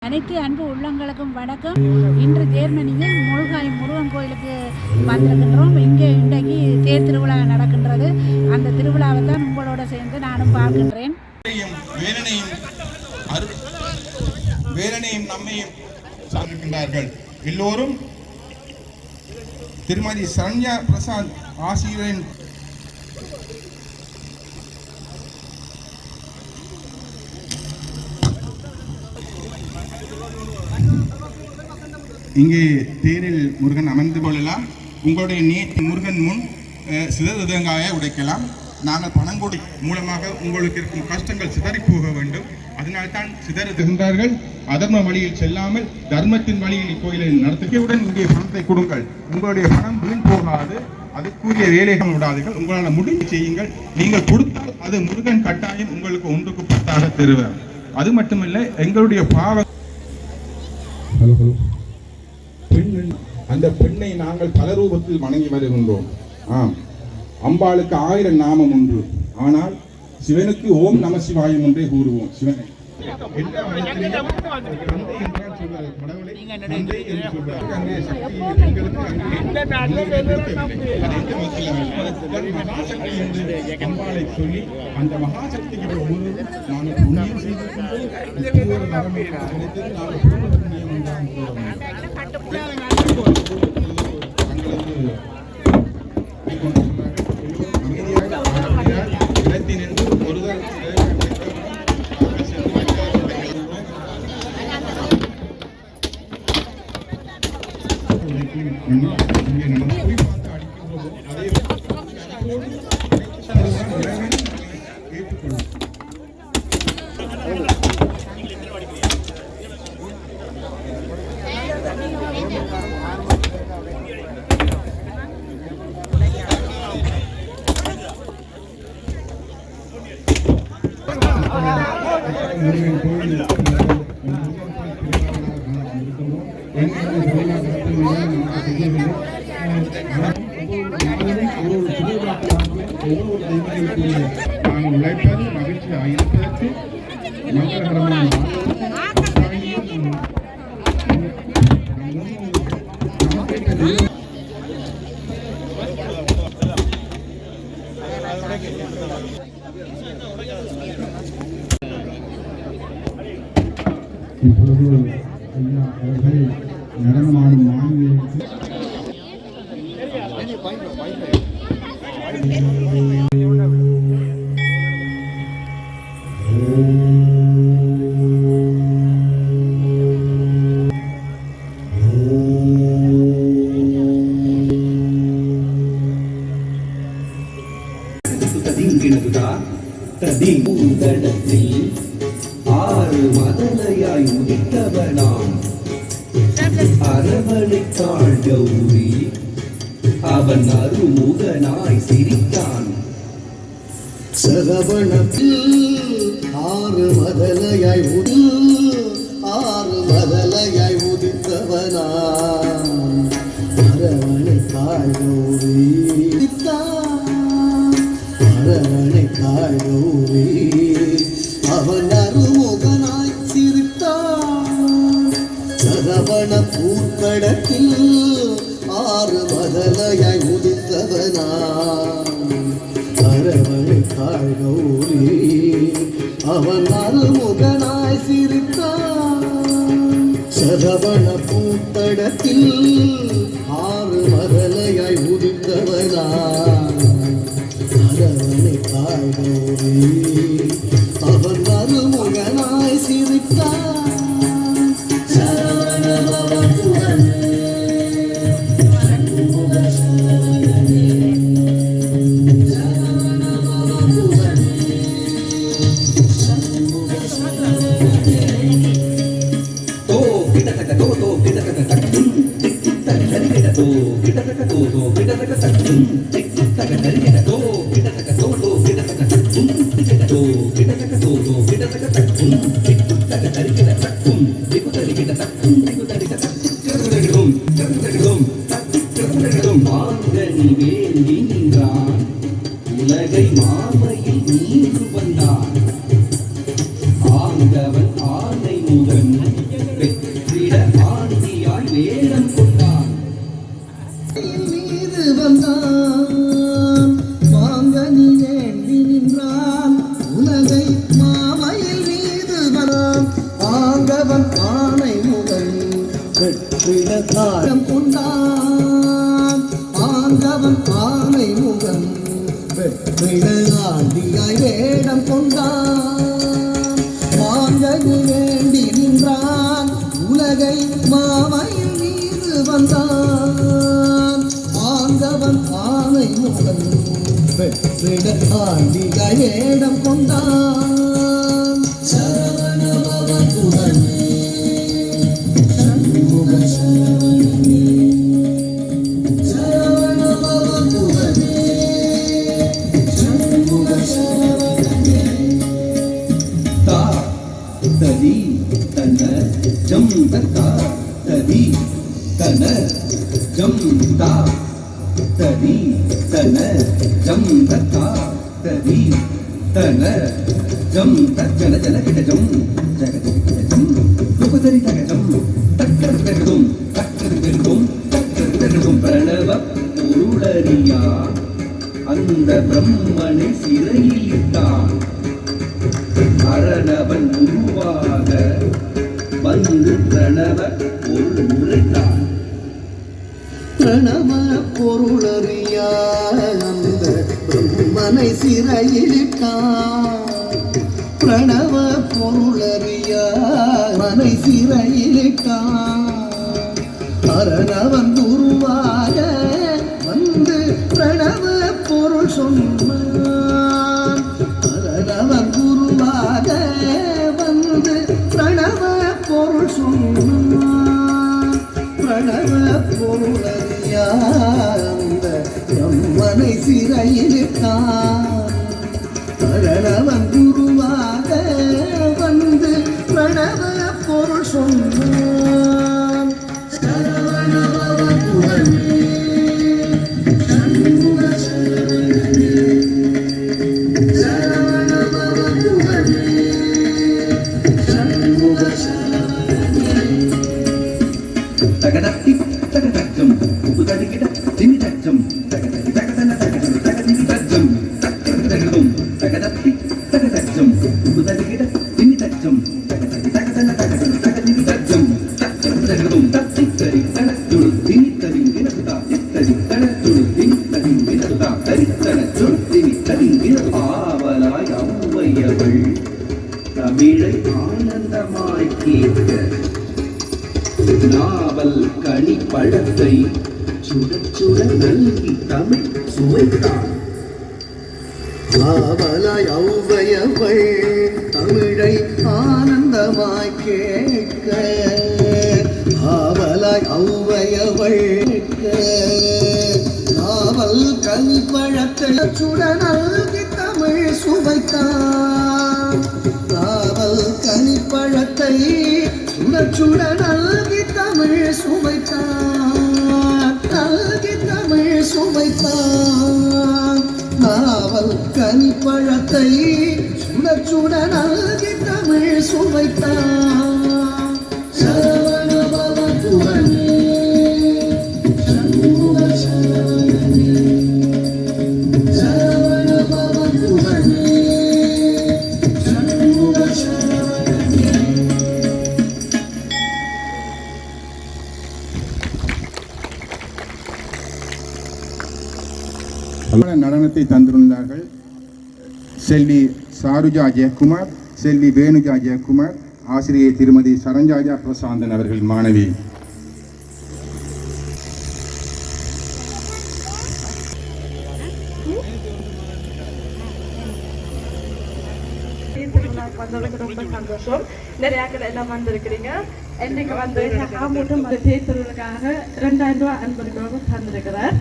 அனைத்து அன்பு உள்ளங்களுக்கும் வணக்கம். இன்று ஜெர்மனியில் முருகாய் முருகன் கோயிலுக்கு வந்திருக்கின்றோம். இங்கே இன்றைக்கு தேர் திருவிழா நடக்கின்றது. அந்த திருவிழாவை தான் உங்களோட சேர்ந்து நானும் பார்க்கின்றேன். வேலனையும் நம்மையும் சார்ந்திருக்கின்றார்கள். எல்லோரும் திருமதி சரண்யா பிரசாத் ஆசிரியரின் இங்கே தேரில் முருகன் அமர்ந்து கொள்ளலாம். உங்களுடைய முருகன் முன் சிதறுதங்காய உடைக்கலாம். நாங்கள் பணங்கொடை மூலமாக உங்களுக்கு இருக்கும் கஷ்டங்கள் சிதறி போக வேண்டும். அதனால்தான் சிதறுகின்றார்கள். அதர்ம வழியில் செல்லாமல் தர்மத்தின் வழியில் இக்கோயிலை நடத்துகையுடன் இங்கே பணத்தை கொடுங்கள். உங்களுடைய பணம் வீண் போகாது. அதுக்குரிய வேலைகள் விடாதீர்கள். உங்களால் முடிவு செய்யுங்கள். நீங்கள் கொடுத்தால் அது முருகன் கட்டாயம் உங்களுக்கு ஒன்றுக்கு 10 தருவார். அது மட்டுமில்லை, எங்களுடைய அந்த பெண்ணை நாங்கள் பல ரூபத்தில் வணங்கி வருகின்றோம். ஆம், அம்பாளுக்கு 1000 நாமம் உண்டு. ஆனால் சிவனுக்கு ஓம் நம சிவாயம் ஒன்றே கூறுவோம். சிவனை அம்பாளை சொல்லி அந்த மகாசக்திக்கு நாங்கள் புண்ணியம் செய்திருக்கின்றோம். உழைப்பது மகிழ்ச்சி ஆயிரத்திற்கு மங்களகரமான இப்பொழுது ஐயா அவர்கள் நடனமாடும் மாணவியர்களுக்கு மதலையாய் உதித்தவனாம் அரவணைத்தாள் கௌரி. அவன் அருமுகனாய் சிரித்தான். சரவணத்தில் 6 மதலையாய் உதித்தவனாம் அரவணைத்தாள் கௌரி. அரவணைத்தாள் கௌரி. அவன் அருமுகனாய் சிரித்தான். சரவண பூக்கடத்தில் 6 மதலையாய் உதித்தவனாம் அரவணைத்தாள் கௌரி. அவன் அருமுகனாய் சிரித்தான். சரவண பூத்தடத்தில் 6 மதலையாய் உதித்தவனாம் அரவணைத்தாள் கௌரி. அவன் அருமுகனாய் சிரித்தான். சரவணபவன் உலகை மாமையில் நீர் வந்தான். ஆண்டவன் ஆனை முதன் ஆண்டவன் ஆணை முகன் வெற்றிட காலம் கொண்டான். ஆண்டவன் ஆணை முகன் வெற்றிட ஆண்டியாய் வேடம் கொண்டான். மாங்கனி வேண்டி நின்றான் உலகை மாமையில் மீது வந்தான். ஆண்டவன் ஆணை முகன் வெற்றிட ஆண்டியாய் வேடம் கொண்டான். சரவண பவன் உடனே சண்முக சரவணனே. சரவண பவன் உடனே சண்முக சரவணனே. தா ததி தன ஜம் தா ததி தன ஜம் தா ததி தன ஜம் தா ததி தன ஜம் தன ஜன கிட ஜம் ஜகதி கிட ஜம் ரூபதரி தக ஜம் தக்கர தகதும் தக்கர தகதும் தக்கர தகதும் பிரணவ பொருளறியா அந்த பிரம்மனை சிறையில் இட்டான். அரணவன் உருவாக வந்து பிரணவ பொருள் உரைத்தான். பிரணவ பொருளறியா அந்த பிரம்மனை சிறையிலிட்டான். பிரணவ பொருளறியா மனை சிறையிலிட்டான். அரணவன் உருவாக வந்து பிரணவ பொருள் சொன்னான். அரணவன் உருவாக வந்து பிரணவ பொருள் சொன்னான். பிரணவ பொருளறியா அந்த பிரம்மனை சிறையிலிட்டான். அரணவன் குருவாக வந்து பிரணவ பொருள் சொன்னான். சரவண பவன் உடனே சண்முக சரவணனே. சரவண பவன் உடனே சண்முக சரவணனே. தகதத்தி தகதஜம் உபதடிகிட திமிதஜம் தகததி தகதன தகதன தகதினி தஜம் தக்கர தகதும் தகதத்தி தகதஜம் உபதடிகிட திமிதஜம் தகததி தகதன தகதன தகதினி தஜம் தக்கர தகதும் தத்தி தரி தனத்துடு தினி தரி தினதுதா தித்தரி தனத்துடு தினி தரி தினதுதா தரித்தனத்துடு தினி தரி தினதுதா. ஆவலாய் ஔவையவள் தமிழை ஆனந்தமாய் கேட்க நாவல் கனி பழத்தை சுட சுட நல்கி தமிழ் சுவைத்தான். ஆவலாய் ஔவையவள் தமிழை ஆனந்தமாய் கேட்க. ஆவலாய் ஔவையவள் நாவல் கனிப்பழத்தை சுட நல்கி தமிழ் சுவைத்தான். நாவல் கனிப்பழத்தை சுட சுட நல்கி தமிழ் சுவைத்தான். நல்கி தமிழ் சுவைத்தான். நாவல் கனிப்பழத்தை சுட சுட நல்கி தமிழ் சுவைத்தான். சரவண பவன் உடனே சண்முக சரவணனே. சரவண பவன் உடனே சண்முக சரவணனே. நடனத்தை தந்திருந்தார்கள் செல்வி சாருஜா ஜெயக்குமார், செல்வி வேணுஜா ஜெயக்குமார், ஆசிரியை திருமதி சரஞ்சாஜா பிரசாந்தன் அவர்கள் மாணவி. வந்ததுக்கு ரொம்ப சந்தோஷம். நிறைய ஆட்கள் எல்லாம் வந்திருக்கிறீங்க. இன்னைக்கு வந்து ஹாமூட்டும் தேர்தலுக்காக 2000 ரூபாய் அன்பளிப்பாக தந்திருக்கிறார்.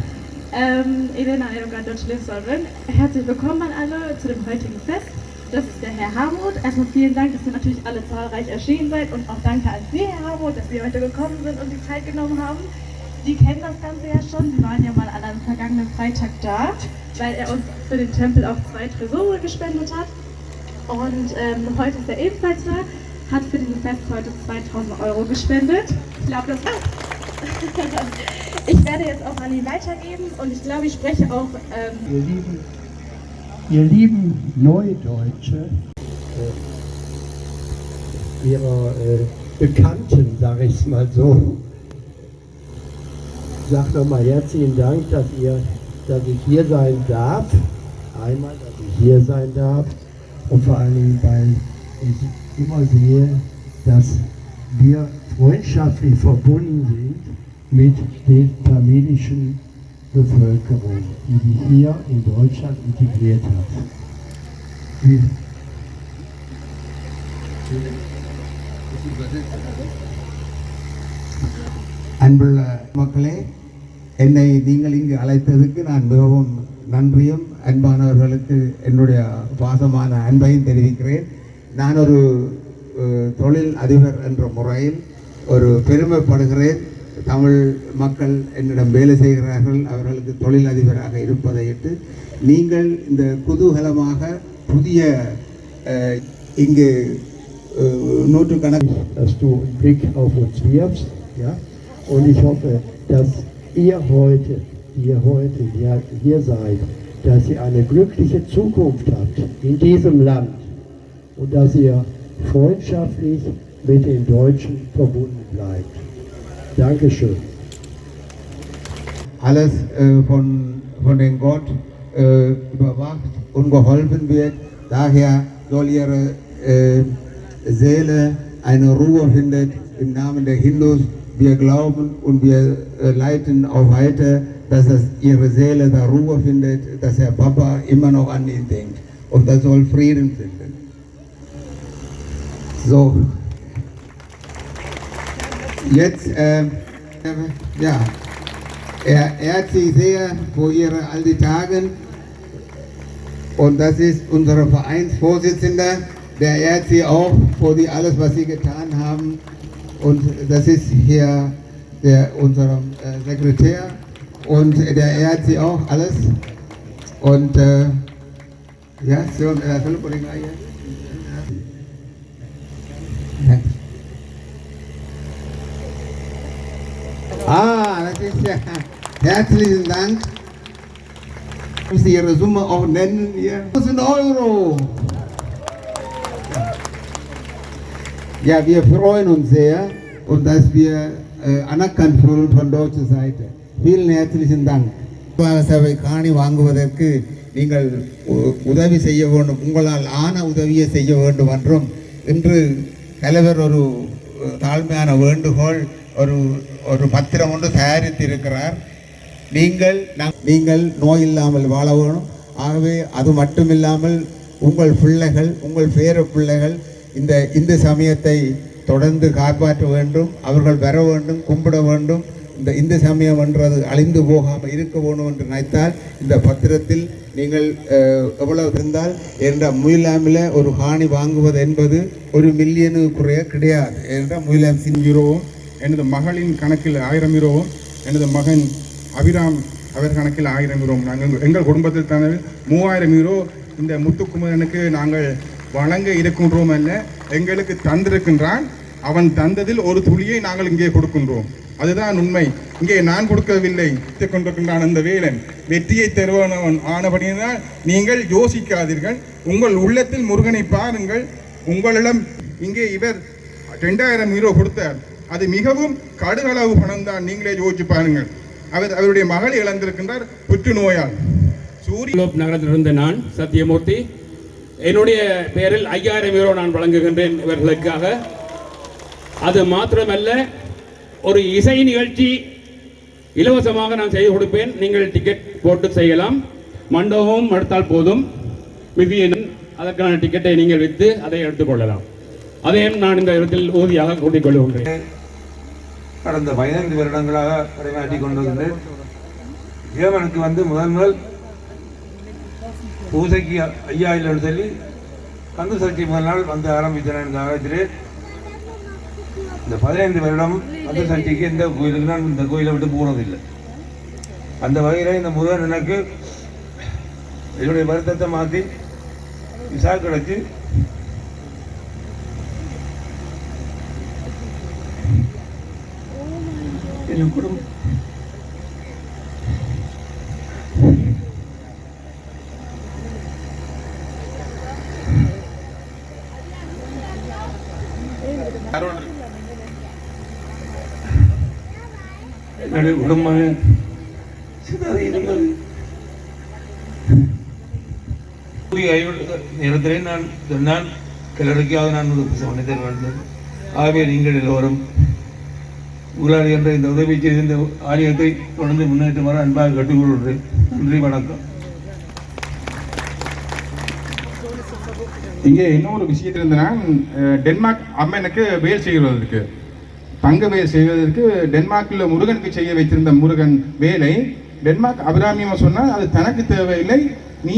Ich will nachher ganz Deutsch sagen. Herzlich willkommen an alle zu dem heutigen Fest. Das ist der Herr Harmuth. Erstmal vielen Dank, dass ihr natürlich alle zahlreich erschienen seid und auch danke an Sie, Herr Harmuth, dass Sie heute gekommen sind und die Zeit genommen haben. Sie kennen das Ganze ja schon. Sie waren ja mal an einem vergangenen Freitag da, weil er uns für den Tempel auch 2 Tresore gespendet hat. Und heute ist er ebenfalls da, hat für dieses Fest heute 2000 Euro gespendet. Ich glaube, das war's. Ich werde jetzt auch an ihn weitergeben und ich glaube, ich spreche auch. Ihr lieben Neudeutsche, Ihrer Bekannten, sage ich es mal so. Ich sage nochmal herzlichen Dank, dass ich hier sein darf. Einmal, dass ich hier sein darf und vor allen Dingen, weil ich immer sehe, dass wir freundschaftlich verbunden sind mit der tamilischen Bevölkerung, die sich hier in Deutschland integriert hat. அன்புள்ள மக்களே, என்னை நீங்கள் இங்கு அழைத்ததுக்கு நான் மிகவும் நன்றியும் அன்பானவர்களுக்கு என்னுடைய பாசமான அன்பையும் தெரிவிக்கிறேன். நான் ஒரு தொழில் அதிபர் என்ற முறையில் ஒரு பெருமைப்படுகிறேன். தமிழ் மக்கள் என்னிடம் வேலை செய்கிறார்கள், அவர்களுக்கு தொழில் அதிபராக இருப்பதையிட்டு நீங்கள் இந்த குதூகலமாக புதிய இங்கு நூற்றுக்கணக்கான dass du einen Blick auf uns wirfst, ja? Und ich hoffe, dass ihr heute hier seid, dass ihr eine glückliche Zukunft habt in diesem Land und dass ihr freundschaftlich mit den Deutschen verbunden bleibt. Dankeschön. Alles von dem Gott überwacht und geholfen wird. Daher soll ihre Seele eine Ruhe findet im Namen der Hindus. Wir glauben und wir leiten auch weiter, dass ihre Seele da Ruhe findet, dass der Papa immer noch an ihn denkt. Und das soll Frieden finden. So. Jetzt, ja, er ehrt sich sehr vor ihren alten Tagen. Und das ist unser Vereinsvorsitzender, der ehrt sie auch für alles, was sie getan haben. Und das ist hier unser Sekretär und der ehrt sie auch alles. Und ja, so, das ist ja, herzlichen Dank. Ich muss Ihre Summe auch nennen hier. 1000 Euro. Ja, wir freuen uns sehr und dass wir anerkannt fühlen von deutscher Seite. Vielen herzlichen Dank. சபை காணி வாங்குவதற்கு நீங்கள் உதவி செய்ய வேண்டும், உங்களால் ஆன உதவியை செய்ய வேண்டும் என்றும் இன்று தலைவர் ஒரு தாழ்மையான வேண்டுகோள், ஒரு பத்திரம் ஒன்று தயாரித்திருக்கிறார். நீங்கள் நோய் இல்லாமல் வாழ வேணும். ஆகவே அது மட்டுமில்லாமல் உங்கள் பிள்ளைகள், உங்கள் பேர பிள்ளைகள் இந்த இந்து சமயத்தை தொடர்ந்து காப்பாற்ற வேண்டும், அவர்கள் வர வேண்டும், கும்பிட வேண்டும். இந்த இந்து சமயம் என்றது அழிந்து போகாமல் இருக்க வேண்டும் என்று நினைத்தால் இந்த பத்திரத்தில் நீங்கள் எவ்வளவு இருந்தால் என்ற முயலாமில் ஒரு காணி வாங்குவது என்பது 1 மில்லியனுக்கு குறைய கிடையாது. என்ற முயலாம் €100, எனது மகளின் கணக்கில் €1000, எனது மகன் அபிராம் அவர் கணக்கில் €1000. நாங்கள் எங்கள் குடும்பத்தில் தானே €3000 இந்த முத்துக்குமரனுக்கு நாங்கள் வழங்க இருக்கின்றோம் அல்ல, எங்களுக்கு தந்திருக்கின்றான். அவன் தந்ததில் ஒரு துளியை நாங்கள் இங்கே கொடுக்கின்றோம். அதுதான் உண்மை. இங்கே நான் கொடுக்கவில்லை, கொண்டிருக்கின்றான் அந்த வேலன். வெற்றியை தருவனவன் ஆனபடியினால் நீங்கள் யோசிக்காதீர்கள், உங்கள் உள்ளத்தில் முருகனை பாருங்கள். உங்களிடம் இங்கே இவர் €2000 கொடுத்தார், அது மிகவும் கடுகளவு பணம் தான். நீங்களே யோசிச்சு பாருங்கள். அவருடைய மகளை இழந்திருக்கின்றார் புற்றுநோயால். நகரத்திலிருந்து நான் சத்தியமூர்த்தி, என்னுடைய பெயரில் €5000 நான் வழங்குகின்றேன் இவர்களுக்காக. அது மாத்திரமல்ல, ஒரு இசை நிகழ்ச்சி இலவசமாக நான் செய்து கொடுப்பேன். நீங்கள் டிக்கெட் போட்டு செய்யலாம். மண்டபமும் எடுத்தால் போதும். அதற்கான டிக்கெட்டை நீங்கள் விற்று அதை எடுத்துக்கொள்ளலாம். அதையும் நான் இந்த இடத்தில் ஊதியாக கூட்டிக் கொள்கின்றேன். கடந்த 15 வருடங்களாக பணியாற்றி கொண்டிருக்கின்றேன். இறைவனுக்கு முதல் பூசைக்கு ஐயா இல்லைன்னு சொல்லி கந்து சஷ்டி முதல் நாள் ஆரம்பித்தேன். இந்த காலத்திலே இந்த 15 வருடம் கந்து சஷ்டிக்கு எந்த கோயிலுக்கு நான் இந்த கோயிலை விட்டு போனதில்லை. அந்த வகையில் இந்த முருகன் எனக்கு என்னுடைய வருத்தத்தை மாற்றி விசா கிடைச்சி என் குடும்பம் என்னுடைய குடும்பமே சிதறி இருந்தது. நேரத்திலே நான் கிளறிக்காவது நான் சொன்னதை வேண்டும். ஆகவே நீங்கள் எல்லோரும் உங்களால் என்ற இந்த உதவி செய்து இந்த ஆலயத்தை தொடர்ந்து முன்னேற்றமாக அன்பாக கட்டுக்கொள்கிறேன். நன்றி, வணக்கம். இங்கே இன்னொரு விஷயத்தில் இருந்தனா டென்மார்க் அம்மனுக்கு வேல் செய்வதற்கு தங்க வேல் செய்வதற்கு டென்மார்க்கில் முருகனுக்கு செய்ய வைத்திருந்த முருகன் வேலை டென்மார்க் அபிராமியமாக சொன்னால் அது தனக்கு தேவையில்லை, நீ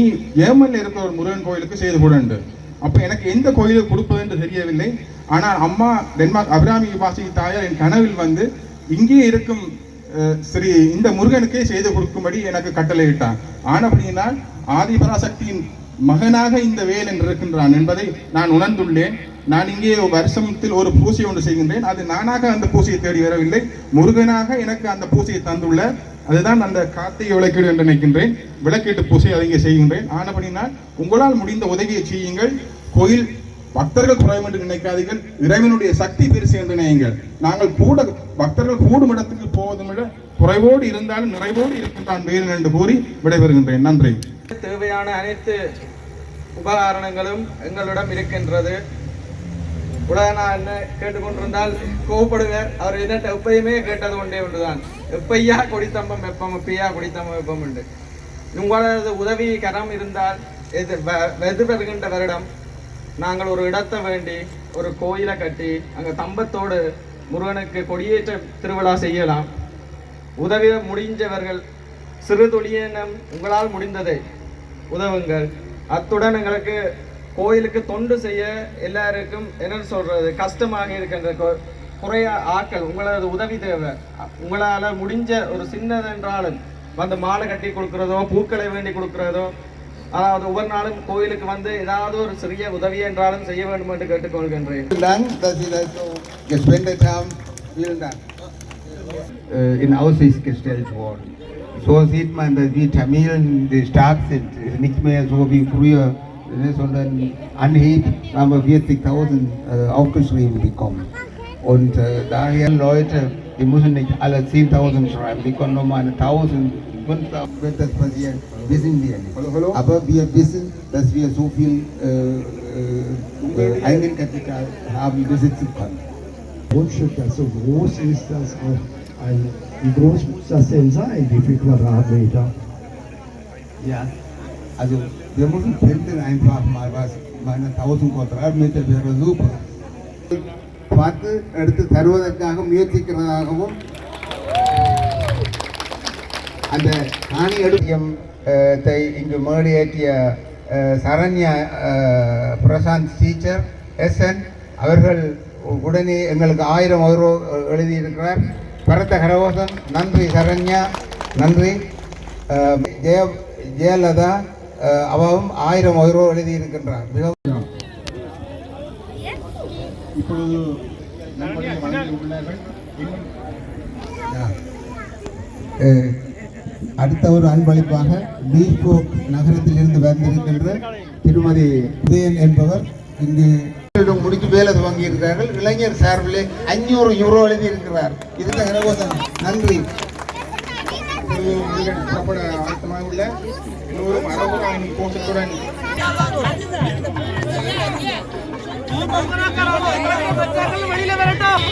ஏமனில் இருக்கிற ஒரு முருகன் கோயிலுக்கு செய்து கொடுண்டு. அப்போ எனக்கு எந்த கோயிலுக்கு கொடுப்பது என்று தெரியவில்லை. ஆனால் அம்மா டென்மார்க் அபிராமி வாசி தாயார் என் கனவில் வந்து இங்கே இருக்கும் ஸ்ரீ இந்த முருகனுக்கே செய்து கொடுக்கும்படி எனக்கு கட்டளையிட்டான். ஆனபடியினால் ஆதிபராசக்தியின் மகனாக இந்த வேலன் இருக்கின்றான் என்பதை நான் உணர்ந்துள்ளேன். நான் இங்கே வருஷத்தில் ஒரு பூசை ஒன்று செய்கின்றேன். அது நானாக அந்த பூசையை தேடி வரவில்லை, முருகனாக எனக்கு அந்த பூசையை தந்துள்ள அதுதான் அந்த கார்த்திகை விளக்கீடு என்று நினைக்கின்றேன். விளக்கீட்டு பூசை அதை இங்கே செய்கின்றேன். ஆனபடினால் உங்களால் முடிந்த உதவியை செய்யுங்கள். கோயில் பக்தர்கள் குறையும் என்று நினைக்காதீர்கள், இறைவனுடைய சக்தி பெருசு என்று நினையுங்கள். நாங்கள் கூட பக்தர்கள் கூடும் இடத்துக்கு போவதும் விட குறைவோடு இருந்தாலும் நிறைவோடு இருக்கின்றான் வேலன் என்று கூறி விடைபெறுகின்றேன். நன்றி. தேவையான அனைத்து உபகரணங்களும் எங்களிடம் இருக்கின்றது. உடனே என்ன கேட்டுக்கொண்டிருந்தால் கோவப்படுவார். அவர் என்னட்ட எப்பயுமே கேட்டது ஒன்றே ஒன்றுதான், எப்பையா கொடித்தம்பம் வெப்பம், எப்பையா கொடித்தம்பம் வெப்பம் உண்டு. உங்களது உதவி கரம் இருந்தால் எதிர்வருகின்ற வருடம் நாங்கள் ஒரு இடத்தை வேண்டி ஒரு கோயிலை கட்டி அங்கே தம்பத்தோடு முருகனுக்கு கொடியேற்ற திருவிழா செய்யலாம். உதவி முடிஞ்சவர்கள் சிறு தொழிலினம் உங்களால் முடிந்ததை உதவுங்கள். அத்துடன் எங்களுக்கு கோயிலுக்கு தொண்டு செய்ய எல்லாருக்கும் என்ன சொல்றது கஷ்டமாக இருக்கின்ற குறைய ஆட்கள் உங்களது உதவி தேவை. உங்களால் முடிஞ்ச ஒரு சின்னதென்றாலும் வந்து மாலை கட்டி கொடுக்குறதோ பூக்களை வேண்டி கொடுக்குறதோ, அதாவது ஒவ்வொரு நாளும் கோயிலுக்கு வந்து ஏதாவது ஒரு சிறிய உதவி என்றாலும் செய்ய வேண்டும் என்று கேட்டுக்கொள்கின்றேன். In Aussicht gestellt worden. So sieht man, dass die Tamilen die stark sind. Es ist nicht mehr so wie früher, sondern Anhieb haben wir 40.000 aufgeschrieben bekommen. Und daher Leute, die müssen nicht alle 10.000 schreiben, die können nur mal 1.000, 5.000 wird das passieren, wissen wir nicht. Aber wir wissen, dass wir so viel Eigenkapital haben, besitzen können. Grundstück, das so groß ist, dass auch wie groß muss das denn sein? Wie viel Quadratmeter? Ja, also wir müssen finden einfach mal was. Meine 1000 Quadratmeter wäre super. பார்த்து எடுத்து தருவதற்காக முயற்சிக்கிறதாகவும் அந்த காணி எடுத்தை இங்கு மேடையேற்றிய Saranya Prashanth teacher SN அவர்கள் உடனே எங்களுக்கு 1000 euro எழுதியிருக்கிறார். பரத்த கரகோசம். நன்றி சரண்யா, நன்றி. ஜெயலதா அவவும் 1000 euro எழுதியிருக்கின்றார். மிகவும் இப்பொழுது அடுத்த ஒரு அன்பளிப்பாக பீஸ்போக் நகரத்திலிருந்து வந்திருக்கின்ற திருமதி உதயன் என்பவர் இங்கு முடித்து வேலை துவங்கியிருக்கிறார்கள். இளைஞர் சார்பிலே 500 euro எழுதியிருக்கிறார். இதுதான் கரகோசம். நன்றி. புறப்பட ஆயத்தமாக உள்ள எல்லோரும் அரபு கோஷத்துடன் வெளியில வரட்டும்.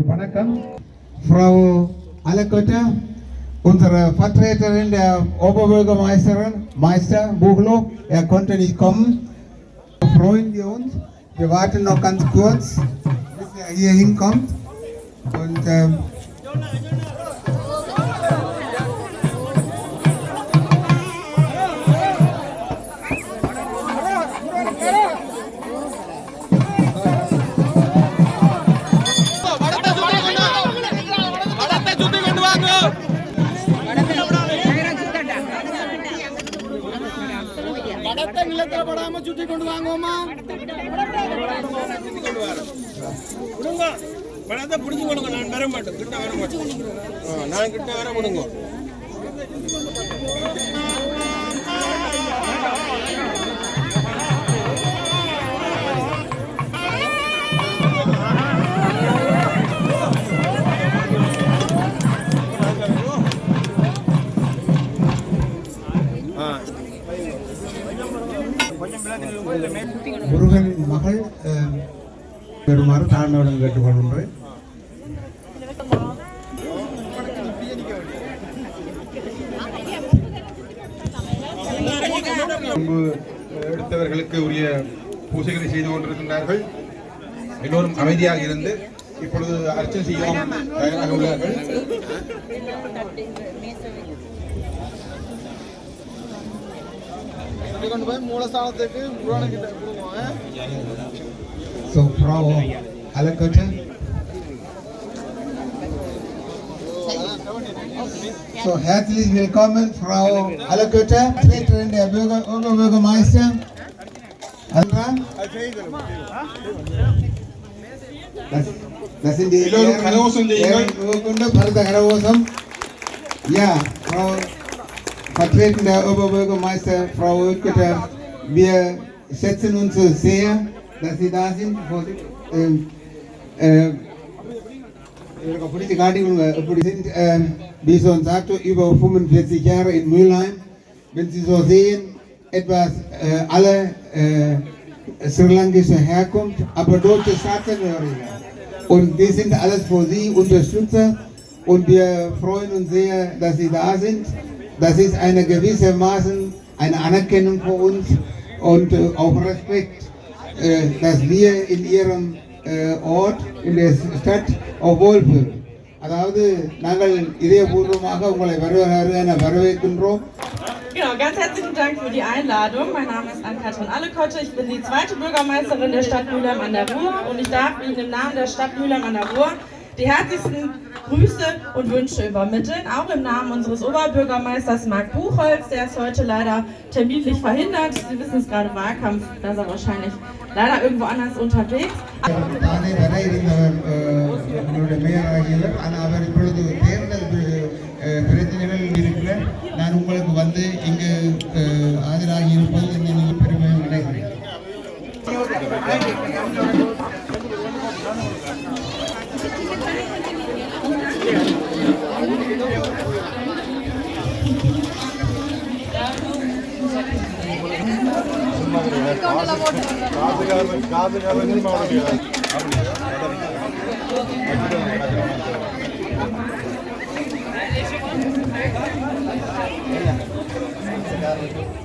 Vanakkam. Frau Alakötter, unsere Vertreterin der Oberbürgermeister Buchloh, er konnte nicht kommen. Freuen wir uns. Wir warten noch ganz kurz, bis er hier hinkommt. Und முருகனின் மகள் பெருமாறு தாழ்மையுடன் கேட்டுக்கொள்கின்றேன். எடுத்தவர்களுக்கு உரிய பூஜைகளை செய்து கொண்டிருக்கின்றார்கள். எல்லோரும் அமைதியாக இருந்து இப்பொழுது அர்ச்சனை செய்யவும் தயாராக உள்ளார்கள். So, Frau Alakötter. So, herzlich willkommen, Frau Alakötter, Vertreterin der Oberbürgermeister. Andra? Das sind die Ehrenurkunde, Partei Karaosam. Ja, Frau Vertreterin der Oberbürgermeister, Frau Alakötter, wir schätzen uns sehr, dass Sie da sind. Sind, wie schon sagte, über 45 Jahre in Mülheim. Wenn Sie so sehen, etwas alle sri lankische Herkunft, aber deutsche Staatsangehörige. Und die sind alles für Sie Unterstützer und wir freuen uns sehr, dass Sie da sind. Das ist eine gewissermaßen eine Anerkennung für uns und auch Respekt, dass wir in Ihrem Ort, in der Stadt auch wohlfühlen. அதாவது நாங்கள் இதயபூர்வமாக உங்களை வரவேற்கின்றோம். Genau, ganz herzlichen Dank für die Einladung. Mein Name ist Ann-Kathrin Allekotte. Ich bin die zweite Bürgermeisterin der Stadt Mülheim an der Ruhr und ich darf Ihnen im Namen der Stadt Mülheim an der Ruhr die herzlichsten Grüße und Wünsche übermitteln, auch im Namen unseres Oberbürgermeisters Marc Buchholz. Der ist heute leider terminlich verhindert. Sie wissen es gerade, Wahlkampf, da ist er wahrscheinlich leider irgendwo anders unterwegs. பிரச்சனைகள் இருக்கிற நான் உங்களுக்கு வந்து இங்கு ஆஜராகி இருப்பது பெருமை நினைக்கிறேன்.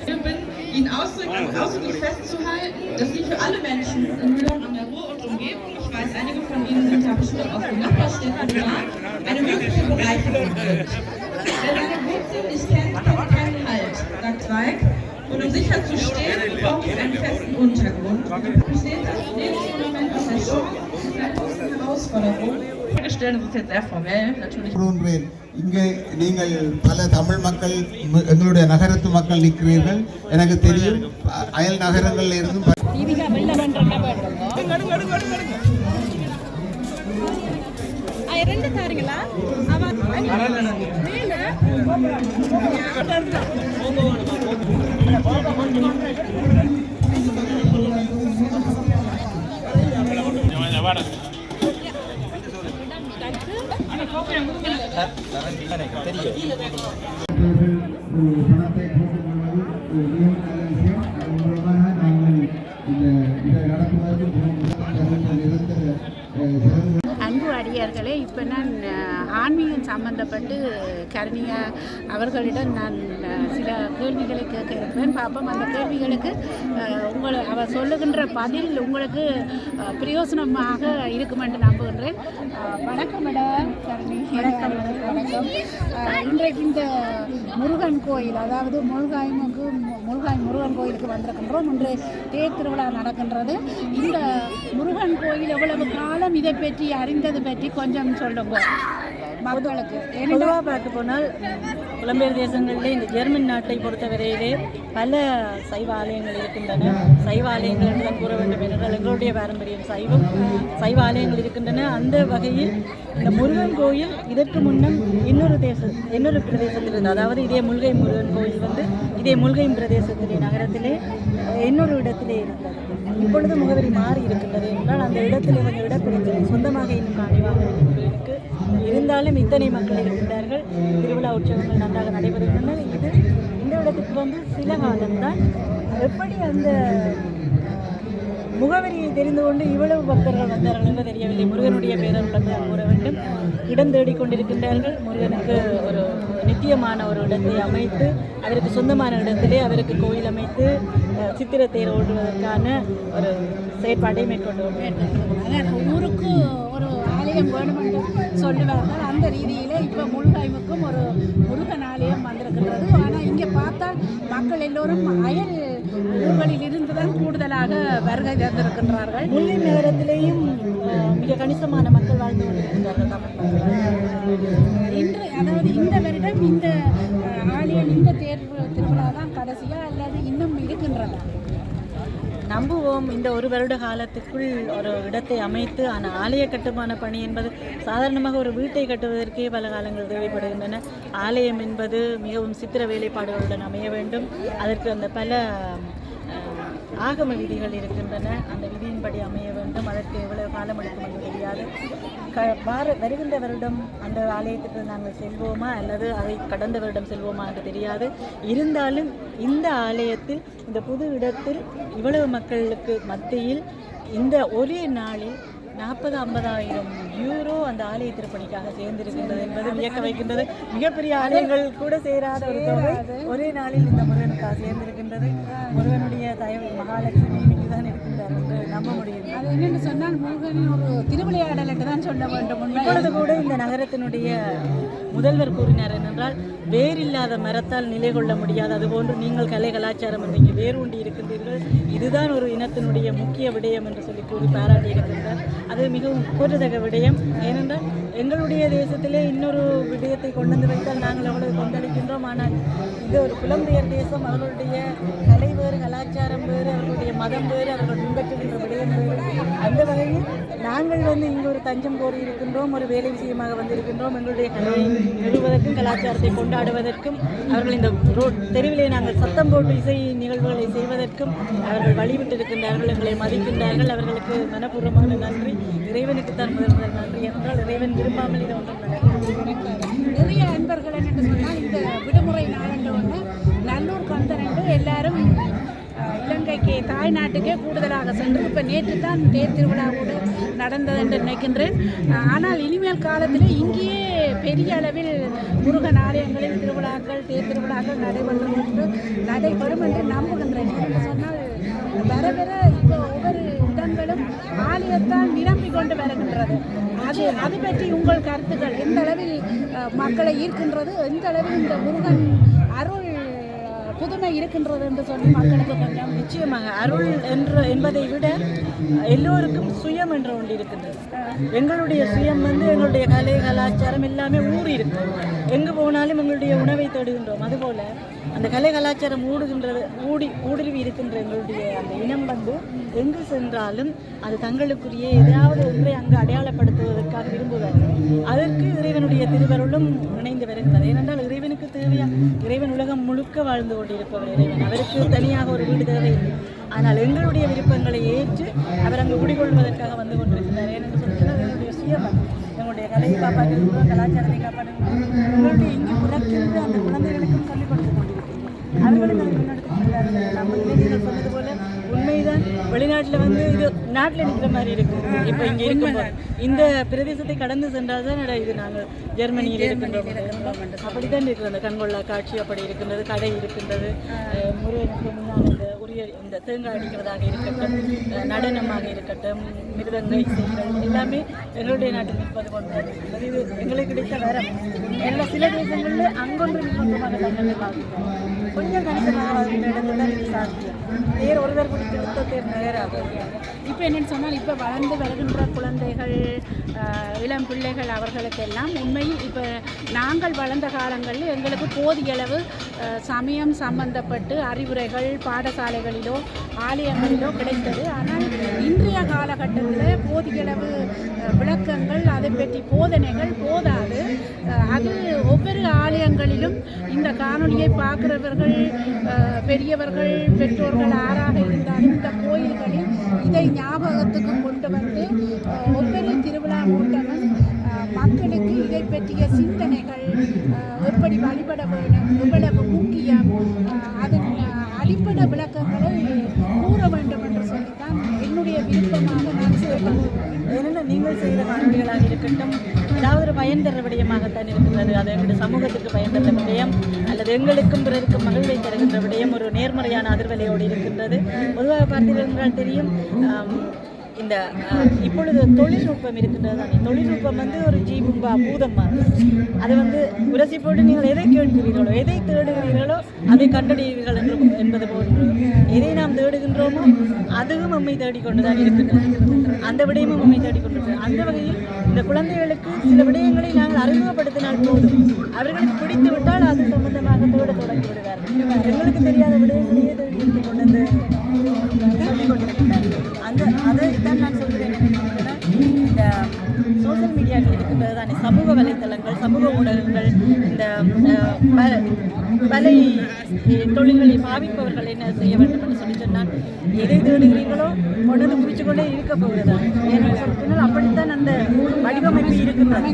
Ich bin Ihnen ausdrücklich festzuhalten, dass Sie für alle Menschen in Mülheim an der Ruhr und Umgebung, ich weiß, einige von Ihnen sind ja bestimmt aus den Nachbarstädten da, eine wirkliche Bereicherung sind. Wer seine Wurzeln nicht kennt, kennt keinen Halt, sagt Zweig. Und um sicher zu stehen, braucht es einen festen Untergrund. Besteht das Lebensfundament aus der Chance und der großen Herausforderung. Wir stellen uns jetzt sehr formell, natürlich. இங்கே நீங்கள் பல தமிழ் மக்கள் எங்களுடைய நகரத்து மக்கள் நிற்கிறீர்கள். எனக்கு தெரியும் அயல் நகரங்கள்ல இருந்தும் பணத்தை போட்டுக்கொள்வது மிகவும் நல்ல விஷயம். அது மூலமாக நாங்கள் இதை நடத்துவதற்கு நிரந்தர அன்பு அடியார்களே, இப்போ நான் ஆன்மீகம் சம்பந்தப்பட்டு கருணியா அவர்களிடம் நான் சில கேள்விகளை கேட்க இருக்கிறேன். பார்ப்போம் அந்த கேள்விகளுக்கு அவர் சொல்லுகின்ற பதில் உங்களுக்கு பிரயோசனமாக இருக்கும் என்று நம்புகின்றேன். வணக்கம் மேடம் கருணி. வணக்கம். இன்றைக்கு இந்த முருகன் கோயில், அதாவது முருகாய் முருகன் கோயிலுக்கு வந்திருக்கின்றோம். இன்று தேர் திருவிழா நடக்கின்றது. இந்த முருகன் கோயில் எவ்வளவு காலம் இதை பற்றி அறிந்தது பற்றி கொஞ்சம் சொல்லுங்க மக்களுக்கு. பொதுவாக பார்க்க போனால் புலம்பெயர் தேசங்களிலே இந்த ஜெர்மன் நாட்டை பொறுத்தவரையிலே பல சைவ ஆலயங்கள் இருக்கின்றன. சைவ ஆலயங்கள் என்றுதான் கூற வேண்டும் என்றால் எங்களுடைய பாரம்பரியம் சைவ ஆலயங்கள் இருக்கின்றன. அந்த வகையில் இந்த முருகன் கோயில் இதற்கு முன்னம் இன்னொரு பிரதேசத்தில் இருந்தது. அதாவது இதே முல்கை முருகன் கோயில் வந்து இதே முல்கை பிரதேசத்திலே நகரத்திலே இன்னொரு இடத்திலே இருந்தது. இப்பொழுது முகவரி மாறி இருக்கின்றது என்றால் அந்த இடத்திலே கொஞ்சம் இடப்பிரச்சனை சொந்தமாக இன்னும் காணிவாக இருக்கு. இருந்தாலும் இத்தனை மக்கள் இருக்கின்றார்கள். திருவிழா உற்சவங்கள் நன்றாக நடைபெறுகின்றன. இந்த இடத்துக்கு வந்து சில காலம்தான். எப்படி அந்த முகவரியை தெரிந்து கொண்டு இவ்வளவு பக்தர்கள் வந்தார்கள் என்று தெரியவில்லை. முருகனுடைய பேரருளத்தை கூற வேண்டும். இடம் தேடிக்கொண்டிருக்கின்றார்கள். முருகனுக்கு ஒரு நித்தியமான ஒரு இடத்தை அமைத்து அவருக்கு சொந்தமான இடத்திலே அவருக்கு கோயில் அமைத்து சித்திரை தேர் ஓடுவதற்கான ஒரு செயற்பாட்டை மேற்கொண்டு ஊருக்கு ஒரு ஆலயம் வேணும் என்று சொல்லுவார்கள். அந்த ரீதியில் இப்போ முல்காய்முக்கும் ஒரு முருகன் ஆலயம் வந்திருக்கின்றது. ஆனால் இங்கே பார்த்தால் மக்கள் எல்லோரும் அயல் ஊர்களில் இருந்து தான் கூடுதலாக வருகை தந்திருக்கின்றார்கள். முல்லை நகரத்திலேயும் மிக கணிசமான மக்கள் வாழ்ந்து கொண்டிருக்கிறார்கள். இன்று அதாவது இந்த வருடம் இந்த ஆலயம் இந்த தேர் திருவிழா தான் கடைசியா அல்லது இன்னும் இருக்கின்றதா? நம்புவோம். இந்த ஒரு வருட காலத்துக்குள் ஒரு இடத்தை அமைத்து ஆனால் ஆலய கட்டுமான பணி என்பது சாதாரணமாக ஒரு வீட்டை கட்டுவதற்கே பல காலங்கள் தேவைப்படுகின்றன. ஆலயம் என்பது மிகவும் சித்திர வேலைப்பாடுகளுடன் அமைய வேண்டும். அதற்கு அந்த பல ஆகம விதிகள் இருக்கின்றன. அந்த விதியின்படி அமைய வேண்டும். அதற்கு எவ்வளவு காலம் எடுக்கும் என்று தெரியாது. வருகின்ற வருடம் அந்த ஆலயத்துக்கு நாங்கள் செல்வோமா அல்லது அதை கடந்த வருடம் செல்வோமா என்று தெரியாது. இருந்தாலும் இந்த ஆலயத்தில் இந்த புது இடத்தில் இவ்வளவு மக்களுக்கு மத்தியில் இந்த ஒரே நாளில் 40-50,000 யூரோ அந்த ஆலய திருப்பணிக்காக சேர்ந்திருக்கின்றது என்பது வியக்க வைக்கின்றது. மிகப்பெரிய ஆலயங்கள் கூட சேராத ஒரு தொகை ஒரே நாளில் இந்த முருகனுக்காக சேர்ந்திருக்கின்றது. முருகனுடைய தயவு மகாலட்சுமி இன்னைக்கு தான் இருக்கின்றார் என்று நம்ப முடியும். அது என்னென்னு சொன்னால் முருகனின் ஒரு திருவிளையாடல் என்று தான் சொல்ல வேண்டும். இப்பொழுது கூட இந்த நகரத்தினுடைய முதல்வர் கூறினார் என்னென்றால் வேறில்லாத மரத்தால் நிலை கொள்ள முடியாது. அதுபோன்று நீங்கள் கலை கலாச்சாரம் இன்றைக்கு வேரூண்டி இருக்கின்றீர்கள். இதுதான் ஒரு இனத்தினுடைய முக்கிய விடயம் என்று சொல்லி கூறி பாராட்டி இருக்கின்றார். அது மிகவும் போற்றத்தக்க விடயம். ஏனென்றால் எங்களுடைய தேசத்திலே இன்னொரு விடயத்தை கொண்டு வந்து வைத்தால் நாங்கள் அவ்வளவு கொந்தளிக்கின்றோம். ஆனால் இது ஒரு புலம்பெயர் தேசம். அவர்களுடைய கலை வேறு, கலாச்சாரம் வேறு, அவர்களுடைய மதம் வேறு, அவர்கள் பின்பற்றுகின்ற விடயம் வேறு. அந்த வகையில் நாங்கள் வந்து இங்கு ஒரு தஞ்சம் கோரி இருக்கின்றோம். ஒரு வேலை விஷயமாக வந்திருக்கின்றோம். எங்களுடைய கலையை நிறுவதற்கும் கலாச்சாரத்தை கொண்டாடுவதற்கும் அவர்கள் இந்த தெருவிலே நாங்கள் சத்தம் போட்டு இசை நிகழ்வுகளை செய்வதற்கும் அவர்கள் வழிவிட்டிருக்கின்றார்கள். எங்களை மதிக்கின்றார்கள். அவர்களுக்கு மனப்பூர்வமான நன்றி. இறைவனுக்குத்தான் முதல் நன்றி. என்றால் இறைவன் விரும்பாமல் இதை ஒன்றும் நிறைய அன்பர்கள் என்று சொன்னால் இந்த விடுமுறை நாளன்று ஒன்று நல்லூர் கந்தரண்டு எல்லாரும் இலங்கைக்கு தாய்நாட்டுக்கே கூடுதலாக சென்று இப்போ நேற்று தான் தேர் திருவிழாவோடு நடந்தது என்று நினைக்கின்றேன். ஆனால் இனிமேல் காலத்தில் இங்கேயே பெரிய அளவில் முருகன் ஆலயங்களில் திருவிழாக்கள் தேர் திருவிழாக்கள் நடைபெறும் என்று நம்புகின்றேன். என்று சொன்னால் வர வர இப்போ ஒவ்வொரு இடங்களும் ஆலயத்தால் நிரம்பிக் கொண்டு வருகின்றது. அது பற்றி உங்கள் கருத்துக்கள் எந்த அளவில் மக்களை ஈர்க்கின்றது, எந்த அளவில் இந்த முருகன் அருள் புதுமை இருக்கின்றது என்று சொல்லி மக்களுக்கு கொஞ்சம். நிச்சயமாக அருள் என்பதை விட எல்லோருக்கும் சுயம் என்ற ஒன்று இருக்கின்றது. எங்களுடைய சுயம் வந்து எங்களுடைய கலை கலாச்சாரம் எல்லாமே ஊறி இருக்கு. எங்கு போனாலும் எங்களுடைய உணவை தேடுகின்றோம். அதுபோல அந்த கலை கலாச்சாரம் ஊடுருவி இருக்கின்ற எங்களுடைய அந்த இனம் வந்து எங்கு சென்றாலும் அது தங்களுக்குரிய ஏதாவது ஒன்றை அங்கு அடையாளப்படுத்துவதற்காக விரும்புவார்கள். அதற்கு இறைவனுடைய திருவருளும் இணைந்து வருகிறது. ஏனென்றால் இறைவனுக்கு தேவையா இறைவன் உலகம் முழுக்க வாழ்ந்து கொண்டிருப்பவர் இறைவன். அவருக்கு தனியாக ஒரு வீடு தேவையில்லை. ஆனால் எங்களுடைய விருப்பங்களை ஏற்று அவர் அங்கு குடிகொள்வதற்காக வந்து கொண்டிருக்கிறார். ஏனென்று சொல்லினால் எங்களுடைய சுயமாக எங்களுடைய கலையை காப்பாற்றுகின்றோம், கலாச்சாரத்தை காப்பாற்றுகின்றோம். எங்களுடைய இங்கு பிறக்கின்ற அந்த குழந்தைகளுக்கும் சொல்லிக் கொடுத்து கொண்டிருக்கின்றோம். அவர்களும் அதை முன்னெடுத்துக்கிறார்கள். நம்ம இளைஞர்கள் சொன்னது போல உண்மைதான். வெளிநாட்டில் வந்து இது நாட்டில் நிற்கிற மாதிரி இருக்கு. இப்போ இங்கே இருக்கும்போது இந்த பிரதேசத்தை கடந்து சென்றால் தான் இது நாங்கள் ஜெர்மனியில் இருக்கின்றோம். அப்படித்தான் இருக்கிறது. அந்த கண்கொள்ளா காட்சி அப்படி இருக்கின்றது, கடை இருக்கின்றது, முருகனுக்கு முன்னால் இந்த தேங்காய் அடிக்கிறதாக இருக்கட்டும், நடனமாக இருக்கட்டும், மிருதங்க இசைகள் எல்லாமே எங்களுடைய நாட்டில் நிற்பது கொண்டு இருக்கின்றது. இது எங்களுக்கு கிடைத்த வரம். எல்லா சில தேசங்களில் அங்கொன்று இங்கொன்றுமாக தங்களை பார்க்கிறோம். கொஞ்சம் கணிசமாக இந்த இடத்துல தான் இது சாத்தியம். வேறு ஒருவர் குடித்து எடுத்த தேர் நேராகும். இப்போ என்னென்னு சொன்னால், இப்போ வளர்ந்து வருகின்ற குழந்தைகள், இளம் பிள்ளைகள் அவர்களுக்கெல்லாம் உண்மையில் இப்போ நாங்கள் வளர்ந்த காலங்களில் எங்களுக்கு போதிய அளவு சமயம் சம்பந்தப்பட்டு அறிவுரைகள் பாடசாலைகளிலோ ஆலயங்களிலோ கிடைத்தது. ஆனால் இன்றைய காலகட்டத்தில் போதிய அளவு விளக்கங்கள், அதை பற்றி போதனைகள் போதாது. அது ஒவ்வொரு ஆலயங்களிலும் இந்த காணொலியை பார்க்கிறவர்கள், பெரியவர்கள், பெற்றோர்கள் யாராக இருந்தாலும் இந்த கோயில்களில் இதை ஞாபகத்துக்கு கொண்டு வந்து ஒவ்வொரு திருவிழா கூட்டமும் மக்களுக்கு இதை பற்றிய சிந்தனைகள், எப்படி வழிபட வேண்டும், எவ்வளவு முக்கியம், அதன் அடிப்படை விளக்கங்களை கூற வேண்டும் என்று சொல்லித்தான் என்னுடைய விருப்பமாக நான் சொல்லுவேன். ஏனென்னா நீங்கள் செய்கிற காணொலிகளாக இருக்கட்டும், ஏதாவது ஒரு பயன் தர விடயமாகத்தான் இருக்கிறது. அது எங்களுடைய சமூகத்துக்கு பயன் தர விடயம் அல்லது எங்களுக்கும் பிறருக்கும் மகிழ்வை தருகின்ற விடயம் ஒரு நேர்மறையான அதிர்வலையோடு இருக்கின்றது. பொதுவாக பார்த்தீர்கள் என்றால் தெரியும், இந்த இப்பொழுது தொழில்நுட்பம் இருக்கின்றது தானே. தொழில்நுட்பம் ஒரு ஜீபும்பா பூதம்மா. அதை உரசி போட்டு நீங்கள் எதை கேட்கிறீர்களோ, எதை தேடுகிறீர்களோ அதை கண்டறிவீர்கள் என்பது போன்று எதை நாம் தேடுகின்றோமோ அதுவும் நம்மை தேடிக்கொண்டுதான் இருக்கின்றது. அந்த விடயமும் நம்மை தேடிக்கொண்டிருக்கிறது. அந்த வகையில் இந்த குழந்தைகளுக்கு சில விடயங்களை நாங்கள் அறிமுகப்படுத்தினால் போதும், அவர்களுக்கு பிடித்து விட்டால் அது சம்பந்தமாக தேட தொடங்கி விடுவார்கள். எங்களுக்கு தெரியாத விடயங்களையே தேடி கொண்டு சொல்லிக் கொண்டிருக்கின்றார்கள். அதைத்தான் நான் சொல்கிறேன். இந்த சோசியல் மீடியாக்கள் இருக்கின்றது தானே, சமூக வலைத்தளங்கள், சமூக ஊடகங்கள், இந்த வலை தொழில்களை பாவிப்பவர்கள் என்ன செய்ய வேண்டும் என்று சொல்லி சொன்னால், எதை தேடுகிறீங்களோ கொண்டு குறித்து கொண்டே இருக்க போகிறதா என்று சொல்லினால் அப்படித்தான் அந்த வடிவமைப்பு இருக்கின்றது,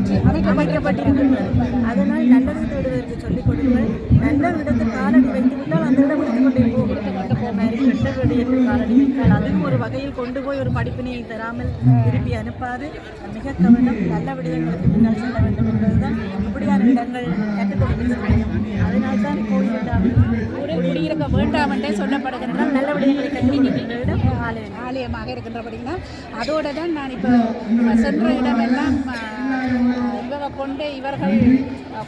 அமைக்கப்பட்டிருக்கின்றது. அதனால் நல்லதை தேடுவதற்கு சொல்லிக் கொடுங்கள். நல்ல இடத்தில் காலடி வைத்துவிட்டால் அந்த இடம் எடுத்துக் கொண்டே போகும். கெட்ட விடயத்தில் காலடி வைத்தால் அதுவும் ஒரு வகையில் கொண்டு போய் ஒரு படிப்பினையை தராமல் திருப்பி அனுப்பாது. மிக கவனம், நல்ல விடயங்களுக்கு முன்னால் செல்ல வேண்டும் என்பதுதான் இப்படியான இடங்கள் கற்றுக் கொடுக்க. அதனால்தான் குடியிருக்க வேண்டாம் என்றே சொல்லப்படுகின்ற நல்ல விடயங்களை கற்றுக்கொண்டிருக்கின்ற இடம் ஆலயமாக இருக்கின்றபடினா அதோடு தான் நான் இப்போ சென்ற இடமெல்லாம் இவங்க கொண்டு இவர்கள்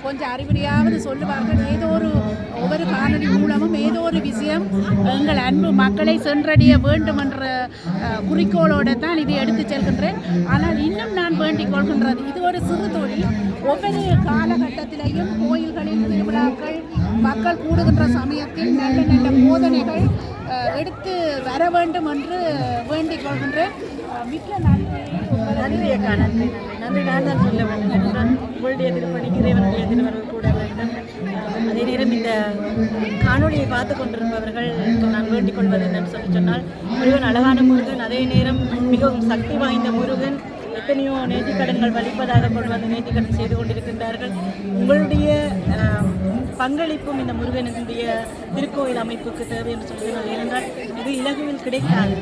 கொஞ்சம் அறிவுரையாவது சொல்லுவார்கள். ஏதோ ஒவ்வொரு காணொலி மூலமும் ஏதோ ஒரு விஷயம் எங்கள் அன்பு மக்களை சென்றடைய வேண்டும் என்ற குறிக்கோளோடு தான் இதை எடுத்து செல்கின்றேன். ஆனால் இன்னும் நான் வேண்டிக் கொள்கின்றது, இது ஒரு சிறு தொழில். ஒவ்வொரு காலகட்டத்திலேயும் கோயில்களில் திருவிழாக்கள், மக்கள் கூடுகின்ற சமயத்தில் நல்ல நல்ல போதனைகள் எடுத்து வர வேண்டும் என்று வேண்டிக் கொள்கின்றேன். மிக்க நன்றி. நன்றி அக்கா, நன்றி நன்றி நன்றி. நான் தான் சொல்ல வேண்டும் என்றால் உங்களுடைய திருப்பணிக்கு இறைவனுடைய திருவருள் கூட வேண்டும். அதே நேரம் இந்த காணொலியை பார்த்து கொண்டிருப்பவர்கள் நான் வேண்டிக் கொள்வது என்னன்னு சொல்லி சொன்னால், முருகன் அழகான முருகன், அதே நேரம் மிகவும் சக்தி வாய்ந்த முருகன். எத்தனையோ நேர்த்திக்கடன்கள் வலிப்பதாக கொண்டு வந்து நேர்த்திக்கடன் செய்து கொண்டிருக்கின்றார்கள். உங்களுடைய பங்களிப்பும் இந்த முருகனுடைய திருக்கோயில் அமைப்புக்கு தேவை என்று சொல்கிறார்கள். ஏனென்றால் இது இலகுவில் கிடைக்காது.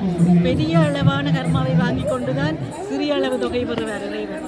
பெரிய அளவான கர்மாவை வாங்கி கொண்டுதான் சிறிய அளவு தொகை பெறுவார் இறைவன்.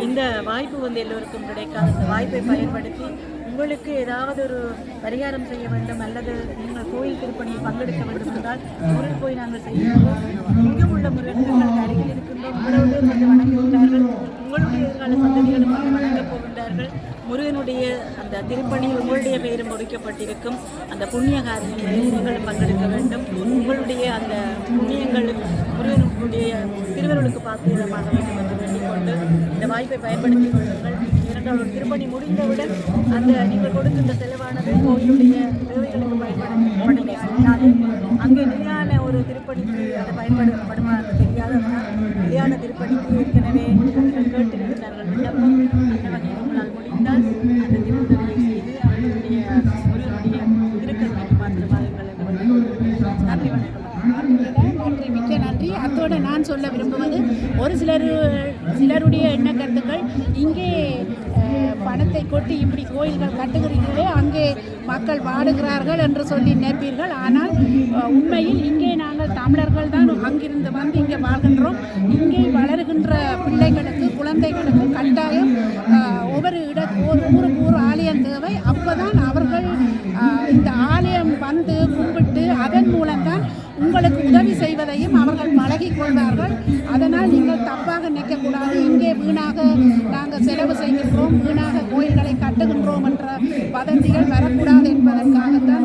இந்த வாய்ப்பு எல்லோருக்கும் கிடைக்காது. இந்த வாய்ப்பை பயன்படுத்தி உங்களுக்கு ஏதாவது ஒரு பரிகாரம் செய்ய வேண்டும் அல்லது நீங்கள் கோயில் திருப்பணியில் பங்கெடுக்க வேண்டும் என்றால் ஊரில் போய் நாங்கள் செய்கிறோம். இங்கும் உள்ள முருகன் அருகில் இருக்கின்றோம். உங்களோடு வந்து வணங்குகின்றார்கள். உங்களுடைய எதிர்கால சந்ததிகளும் வந்து வணங்கப் போகின்றார்கள். முருகனுடைய அந்த திருப்பணியில் உங்களுடைய பெயரும் பொறிக்கப்பட்டிருக்கும். அந்த புண்ணிய காரியங்களில் நீங்களும் பங்கெடுக்க வேண்டும். உங்களுடைய அந்த புண்ணியங்கள் முருகனுடைய திருவருளுக்கு பாத்திரமாக வேண்டும் என்று வேண்டிக்கொண்டு இந்த வாய்ப்பை பயன்படுத்திக் கொள்ளுங்கள். ஏனென்றால் ஒரு திருப்பணி முடிந்தவுடன் அந்த நீங்கள் கொடுக்கின்ற செலவானது கோயிலுடைய தேவைகளுக்கு பயன்படுத்தப்பட்டது. அங்கே நிலையான ஒரு திருப்பணிக்கு அது பயன்படுத்தப்படுமா தெரியாதவர்கள் நிலையான திருப்பணிக்கு ஏற்கனவே கேட்டிருக்கிறார்கள் விண்ணப்பம். அந்த வகையில் உங்களால் முடிந்தால் அந்த திருத்தணியை செய்து அவர்களுடைய முருகனுடைய திருக்கல்விக்கு பாத்திரமாகுங்கள். நன்றி, வணக்கம். நன்றி, மிக்க நன்றி. அத்தோடு நான் சொல்ல விரும்புவது, ஒரு சிலருடைய எண்ண கருத்துக்கள் இங்கே பணத்தை கொட்டி இப்படி கோயில்கள் கட்டுகிறீர்களே அங்கே மக்கள் வாடுகிறார்கள் என்று சொல்லி நினைப்பீர்கள். ஆனால் உண்மையில் இங்கே நாங்கள் தமிழர்கள் தான் அங்கிருந்து வந்து இங்கே வாழ்கின்றோம். இங்கே வளர்கின்ற பிள்ளைகளுக்கு குழந்தைகளுக்கு கட்டாயம் ஒவ்வொரு ஊருக்கு ஒரு ஆலயம் தேவை. அப்போதான் அவர்கள் இந்த ஆலயம் வந்து கும்பிட்டு அதன் மூலம்தான் உங்களுக்கு உதவி செய்வதையும் அவர்கள் பழகிக் கொள்வார்கள். அதனால் நீங்கள் தப்பாக நினைக்கக்கூடாது. இங்கே வீணாக நாங்கள் செலவு செய்கின்றோம், வீணாக கோயில்களை கட்டுகின்றோம் என்ற வதந்திகள் வரக்கூடாது என்பதற்காகத்தான்